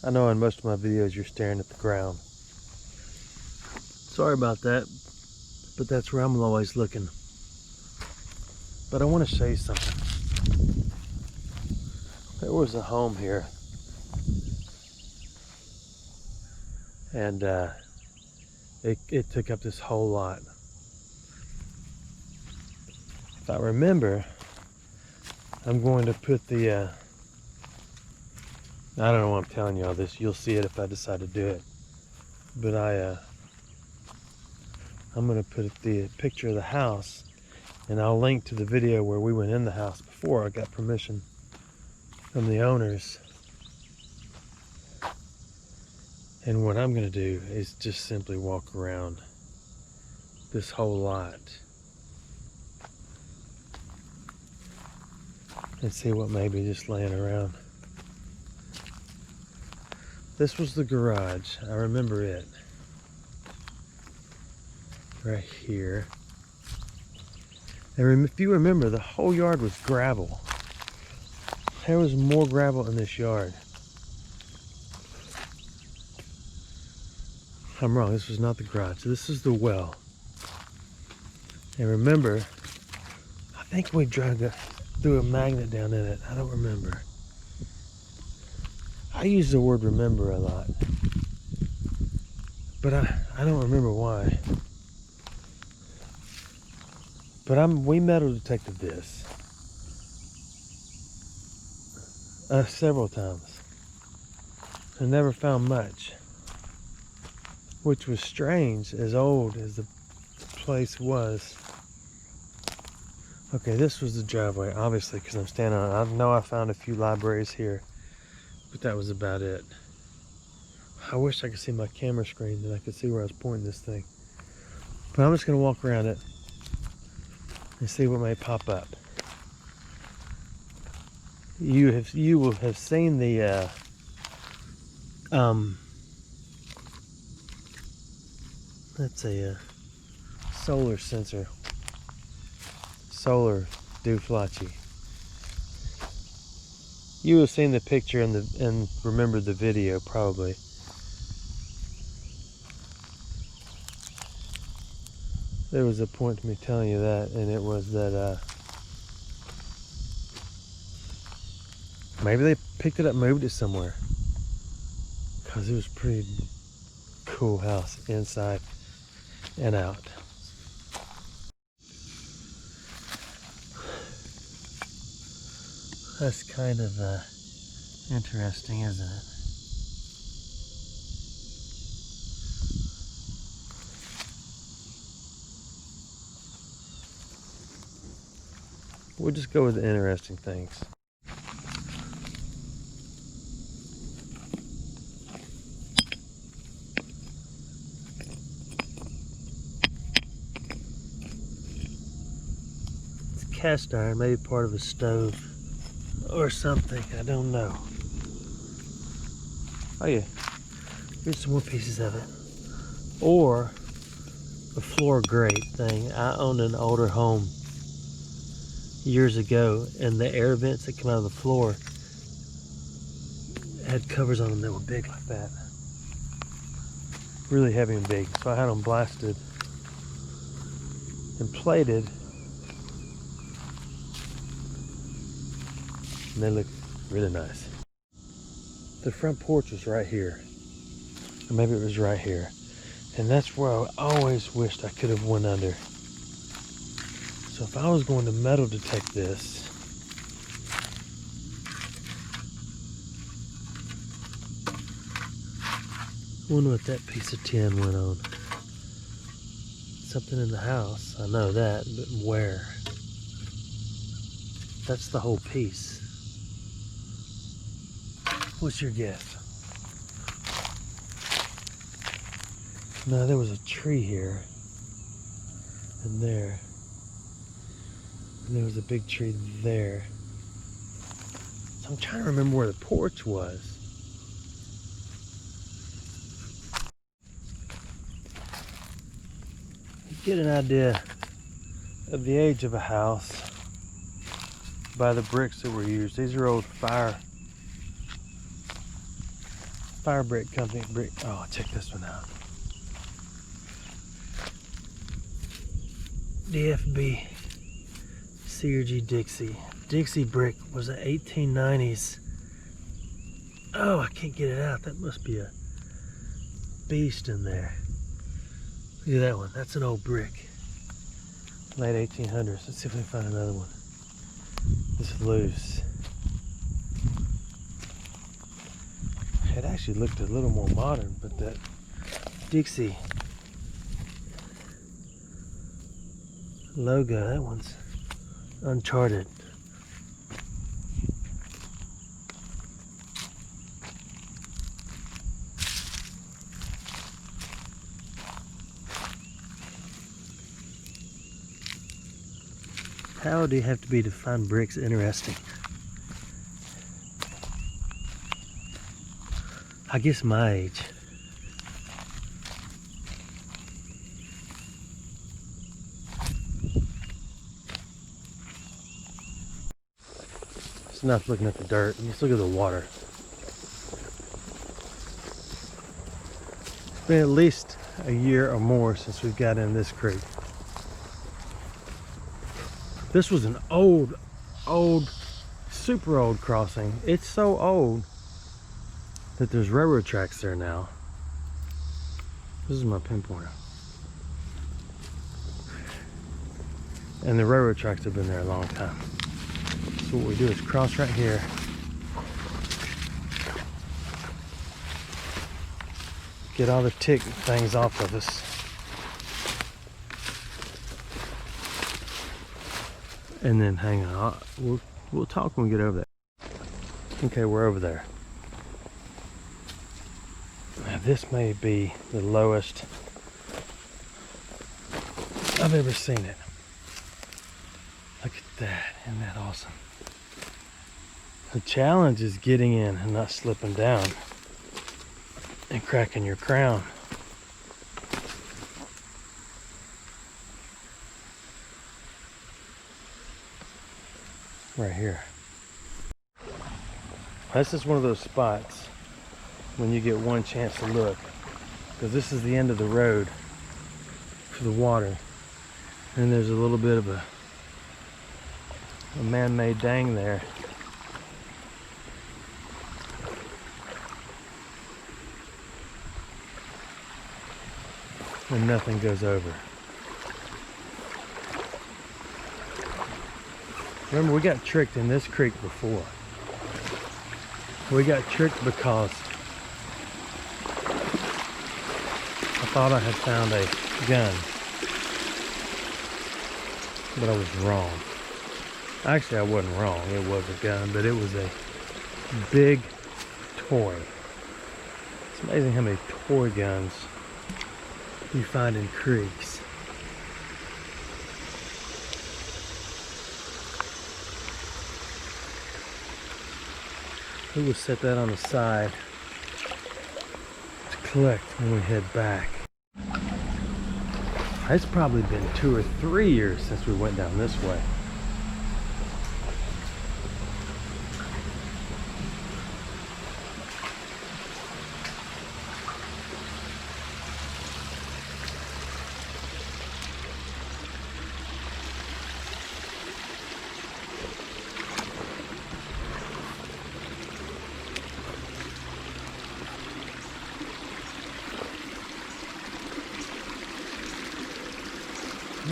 I know in most of my videos you're staring at the ground. Sorry about that, but that's where I'm always looking. But I want to show you something. There was a home here, and it took up this whole lot. If I remember, I'm going to put the, I don't know why I'm telling you all this. You'll see it if I decide to do it. But I'm going to put the picture of the house, and I'll link to the video where we went in the house before I got permission from the owners. And what I'm going to do is just simply walk around this whole lot and see what may be just laying around. This was the garage. I remember it. Right here. And if you remember, the whole yard was gravel. There was more gravel in this yard. I'm wrong, this was not the garage. This is the well. And remember, I think we threw a magnet down in it. I don't remember. I use the word remember a lot, but I don't remember why. But we metal detected this several times and never found much, which was strange as old as the place was. Okay, this was the driveway, obviously, because I'm standing on it. I know I found a few libraries here, but that was about it. I wish I could see my camera screen, that I could see where I was pointing this thing. But I'm just going to walk around it and see what may pop up. You will have seen the that's a solar sensor, solar dooflachi. You have seen the picture and remembered the video probably. There was a point to me telling you that, and it was that maybe they picked it up, moved it somewhere, because it was a pretty cool house inside and out. That's kind of interesting, isn't it? We'll just go with the interesting things. It's cast iron, maybe part of a stove or something, I don't know. Oh yeah, here's some more pieces of it. Or a floor grate thing. I owned an older home years ago, and the air vents that come out of the floor had covers on them that were big like that. Really heavy and big. So I had them blasted and plated, and they look really nice. The front porch was right here, or maybe it was right here, and that's where I always wished I could have went under. So if I was going to metal detect this, I wonder what that piece of tin went on. Something in the house, I know that, but where? That's the whole piece. What's your guess? No, there was a tree here and there. And there was a big tree there. So I'm trying to remember where the porch was. You get an idea of the age of a house by the bricks that were used. These are old Fire Brick Company brick. Oh, check this one out. DFB CRG Dixie. Dixie brick was the 1890s. Oh, I can't get it out. That must be a beast in there. Look at that one. That's an old brick. Late 1800s. Let's see if we can find another one. This is loose. It actually looked a little more modern, but that Dixie logo, that one's uncharted. How do you have to be to find bricks interesting? I guess my age. It's enough looking at the dirt. Let's look at the water. It's been at least a year or more since we've got in this creek. This was an old, super old crossing. It's so old that there's railroad tracks there now. This is my pinpointer. And the railroad tracks have been there a long time. So what we do is cross right here. Get all the tick things off of us. And then hang on, we'll talk when we get over there. Okay, we're over there. Now this may be the lowest I've ever seen it. Look at that, isn't that awesome? The challenge is getting in and not slipping down and cracking your crown. Right here. This is one of those spots when you get one chance to look, because this is the end of the road for the water, and there's a little bit of a man-made dang there. And nothing goes over. Remember, we got tricked in this creek before. We got tricked because I thought I had found a gun, but I was wrong. Actually, I wasn't wrong. It was a gun, but it was a big toy. It's amazing how many toy guns you find in creeks. We will set that on the side to collect when we head back. It's probably been 2 or 3 years since we went down this way.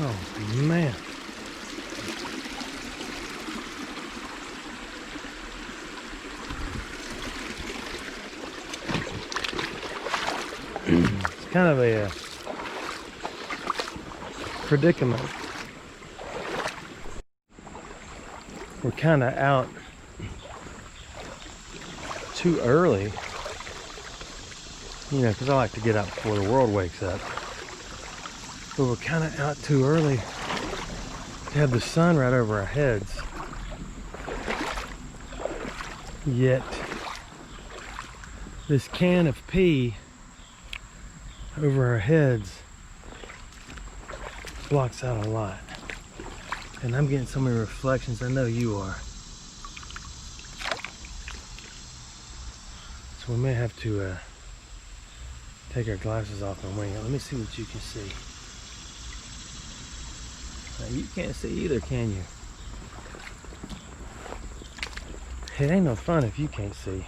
Oh man. It's kind of a predicament. We're kind of out too early, you know, because I like to get out before the world wakes up. But we're kind of out too early to have the sun right over our heads. Yet, this can of pee over our heads blocks out a lot. And I'm getting so many reflections, I know you are. So So we may have to take our glasses off and wing it. Let me see what you can see. Now, you can't see either, can you? It ain't no fun if you can't see.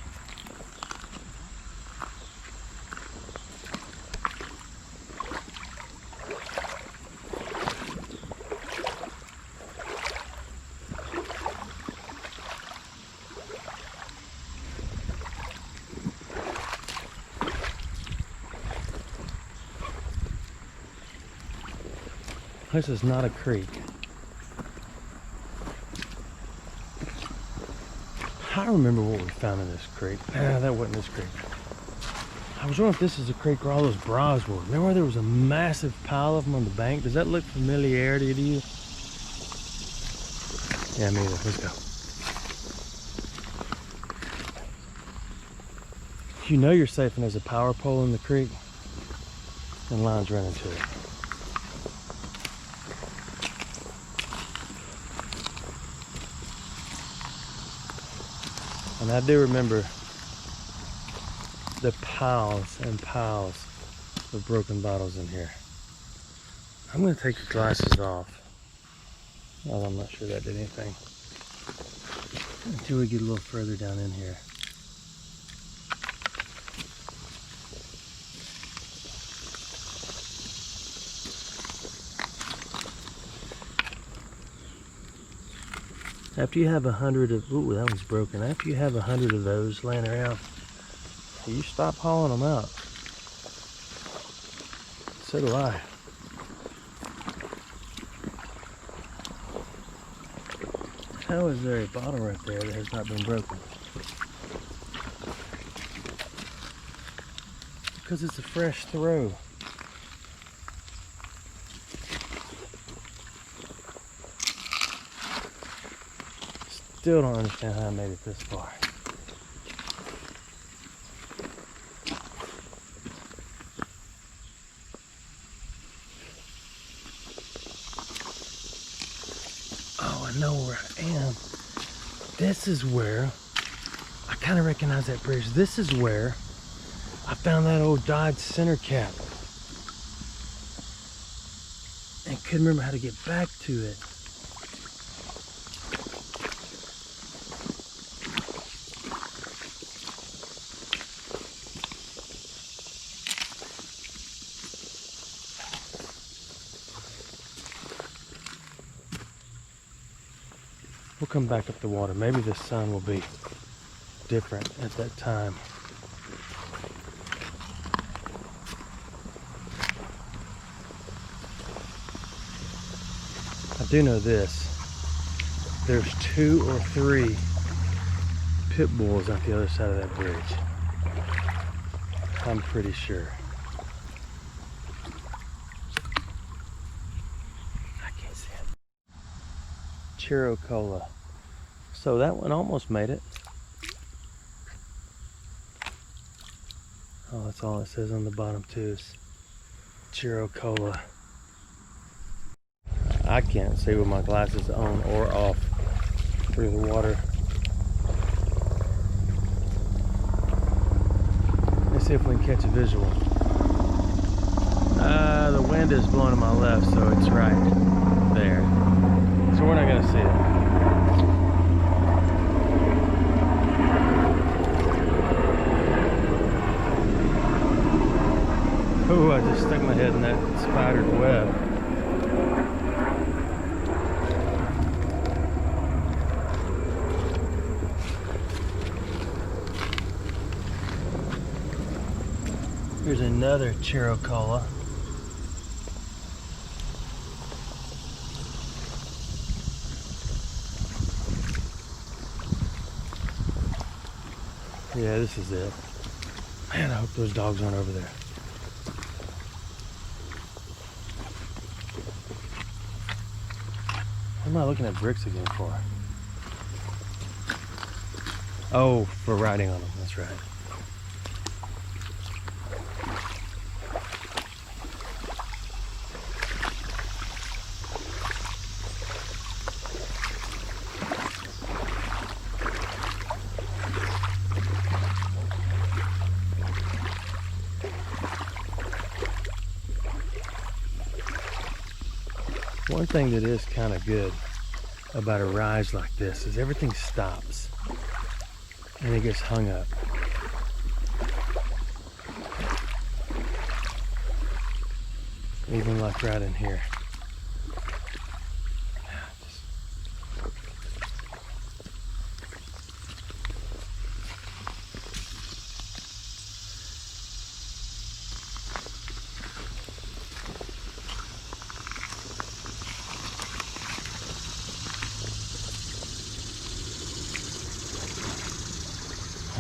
This is not a creek. I remember what we found in this creek. That wasn't this creek. I was wondering if this is a creek where all those bras were. Remember where there was a massive pile of them on the bank? Does that look familiar to you? Yeah, me either. Let's go. You know you're safe when there's a power pole in the creek and lines running to it. And I do remember the piles and piles of broken bottles in here. I'm going to take your glasses off. Well, I'm not sure that did anything. Until we get a little further down in here. After you have 100 of, ooh, that one's broken. After you have 100 of those laying around, you stop hauling them out. So do I. How is there a bottle right there that has not been broken? Because it's a fresh throw. Still don't understand how I made it this far. Oh, I know where I am. This is where, I kind of recognize that bridge. This is where I found that old Dodge center cap. And couldn't remember how to get back to it. We'll come back up the water. Maybe the sun will be different at that time. I do know this. There's 2 or 3 pit bulls on the other side of that bridge. I'm pretty sure. I can't see it. Chiro Cola. So that one almost made it. Oh, that's all it says on the bottom too is Chiro Cola. I can't see with my glasses on or off through the water. Let's see if we can catch a visual. The wind is blowing to my left, so it's right there. So we're not gonna see it. Oh, I just stuck my head in that spider's web. Here's another Chiro Cola. Yeah, this is it. Man, I hope those dogs aren't over there. What am I looking at bricks again for? Oh, for riding on them, that's right. One thing that is kind of good about a rise like this is everything stops and it gets hung up. Even like right in here.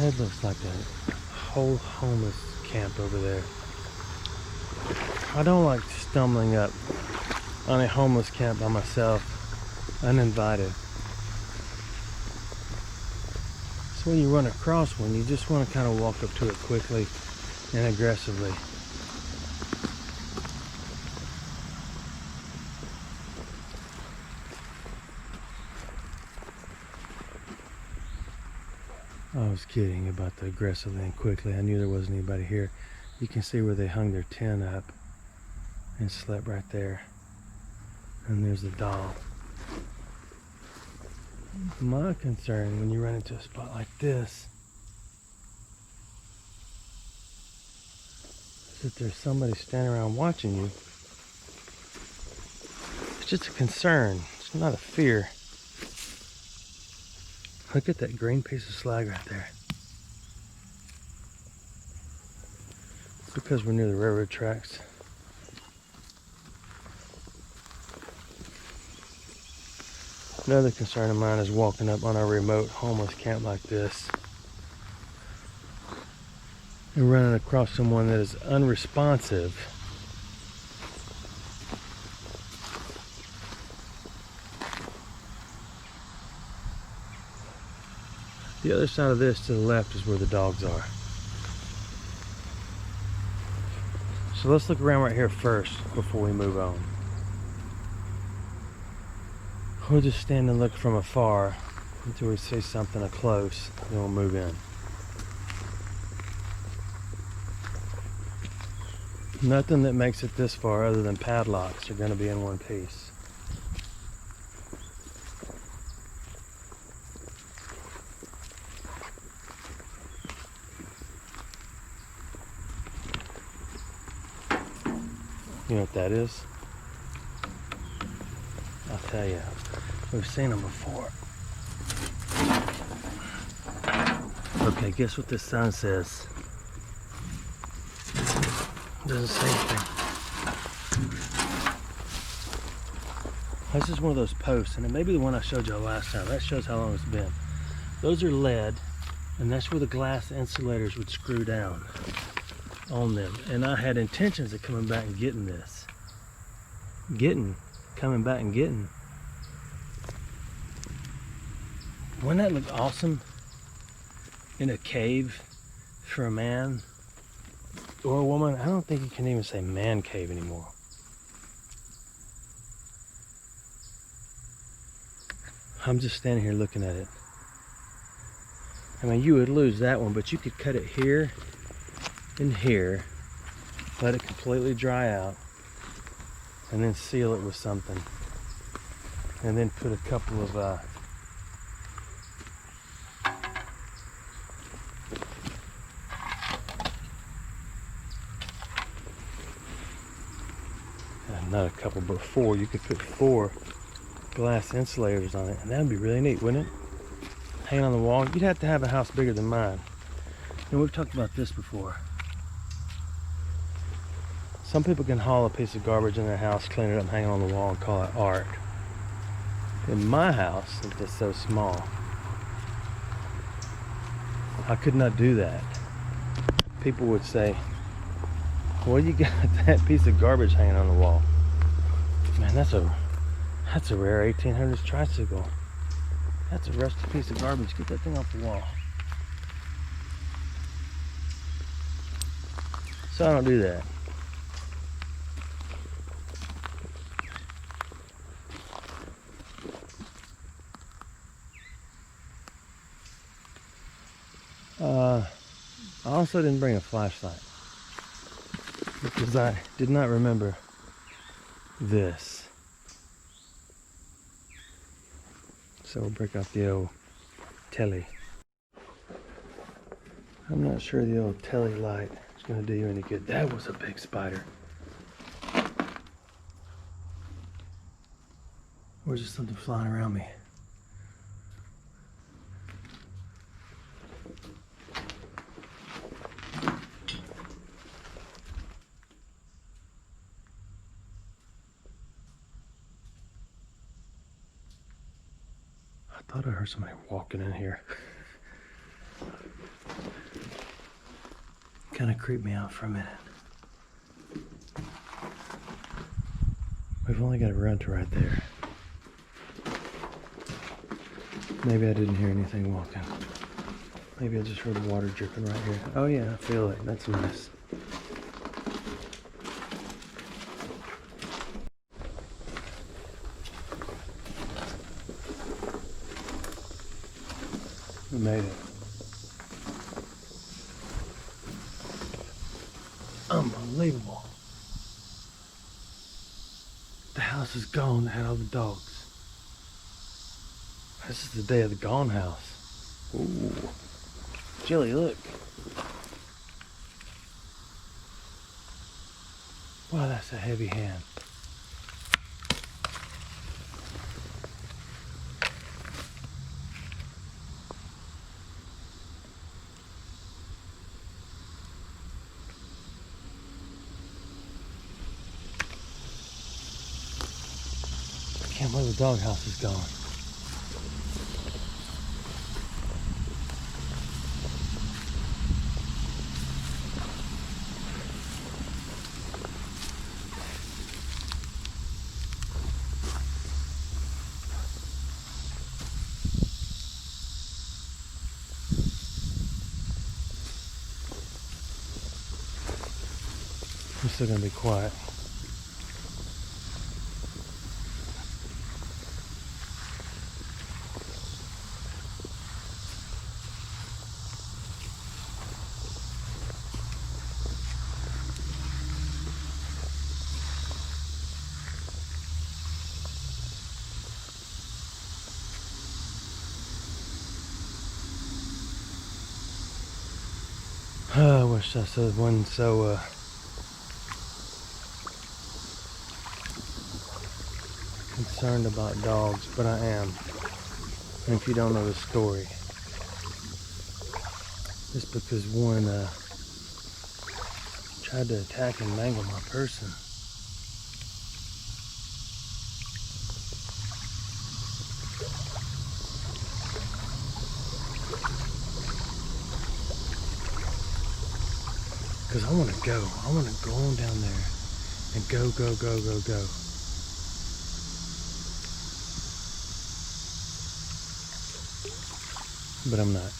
It looks like a whole homeless camp over there. I don't like stumbling up on a homeless camp by myself, uninvited. So when you run across one, you just want to kind of walk up to it quickly and aggressively. I was kidding about the aggressively and quickly. I knew there wasn't anybody here. You can see where they hung their tent up and slept right there. And there's the doll. My concern when you run into a spot like this is that there's somebody standing around watching you. It's just a concern. It's not a fear. Look at that green piece of slag right there. It's because we're near the railroad tracks. Another concern of mine is walking up on a remote homeless camp like this and running across someone that is unresponsive. The other side of this to the left is where the dogs are. So let's look around right here first before we move on. We'll just stand and look from afar until we see something up close, then we'll move in. Nothing that makes it this far other than padlocks are going to be in one piece. You know what that is? I'll tell you. We've seen them before. Okay, guess what this sign says? Doesn't say anything. This is one of those posts, and it may be the one I showed y'all last time. That shows how long it's been. Those are lead, and that's where the glass insulators would screw down on them. And I had intentions of coming back and getting this. Coming back and getting. Wouldn't that look awesome in a cave for a man or a woman? I don't think you can even say man cave anymore. I'm just standing here looking at it. I mean, you would lose that one, but you could cut it here and here, let it completely dry out, and then seal it with something. And then put a couple of not a couple, but four. You could put 4 glass insulators on it, and that would be really neat, wouldn't it? Hanging on the wall. You'd have to have a house bigger than mine. And we've talked about this before. Some people can haul a piece of garbage in their house, clean it up, hang it on the wall, and call it art. In my house, since it's so small, I could not do that. People would say, "Well, you got that piece of garbage hanging on the wall." Man, that's a rare 1800s tricycle. That's a rusty piece of garbage. Get that thing off the wall. So I don't do that. I also didn't bring a flashlight because I did not remember this. So we'll break out the old telly. I'm not sure the old telly light is going to do you any good. That was a big spider. Or just something flying around me. I thought I heard somebody walking in here. Kind of creeped me out for a minute. We've only got to run to right there. Maybe I didn't hear anything walking. Maybe I just heard the water dripping right here. Oh yeah, I feel it. That's nice. We made it. Unbelievable. The house is gone that had all the dogs. This is the day of the gone house. Ooh. Jilly, look. Wow, that's a heavy hand. I can't believe the doghouse is gone. I'm still gonna be quiet. I wish I wasn't so concerned about dogs, but I am. And if you don't know the story, it's because one tried to attack and mangle my person. Because I want to go. I want to go on down there and go. But I'm not.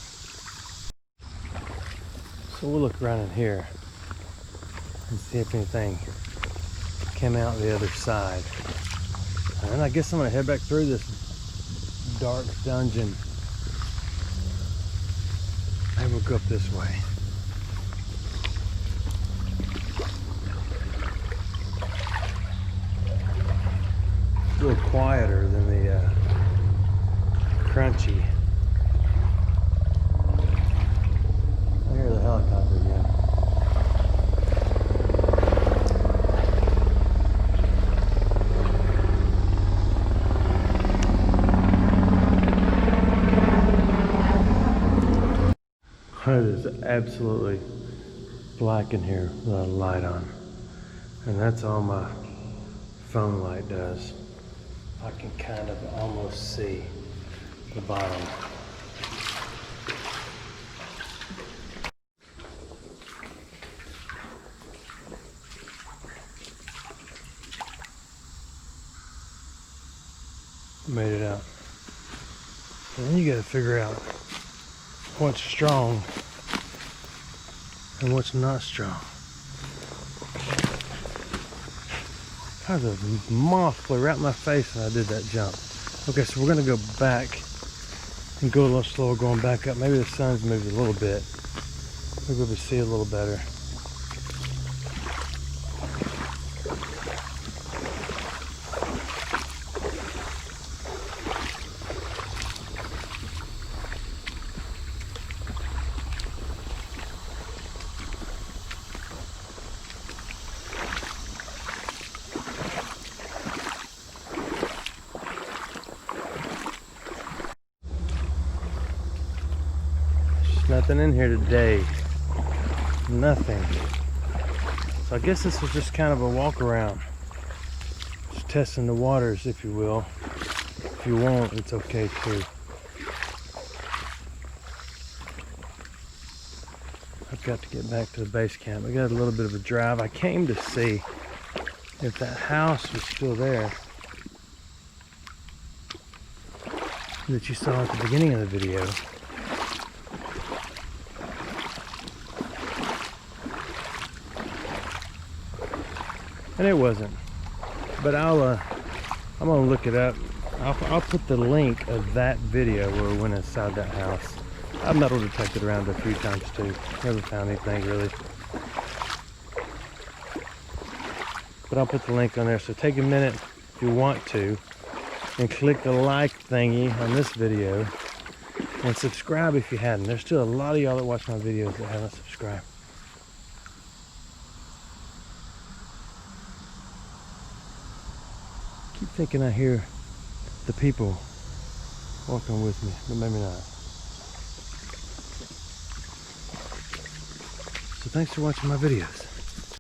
So we'll look around in here and see if anything came out the other side. And I guess I'm going to head back through this dark dungeon. Maybe we'll go up this way. A little quieter than the crunchy. I hear the helicopter again. It is absolutely black in here without a light on. And that's all my phone light does. I can kind of almost see the bottom. Made it out. And then you gotta figure out what's strong and what's not strong. The moth flew right in my face and I did that jump. Okay, so we're gonna go back and go a little slower going back up. Maybe the sun's moved a little bit. Maybe we'll see a little better. nothing in here today. Nothing. So I guess this was just kind of a walk around. Just testing the waters, if you will. If you won't, it's okay too. I've got to get back to the base camp. I got a little bit of a drive. I came to see if that house was still there that you saw at the beginning of the video. And it wasn't. But I'm gonna look it up. I'll put the link of that video where we went inside that house. I've metal detected around a few times too. Never found anything really. But I'll put the link on there. So take a minute if you want to and click the like thingy on this video and subscribe if you hadn't. There's still a lot of y'all that watch my videos that haven't subscribed. Keep thinking I hear the people walking with me, but maybe not. So thanks for watching my videos.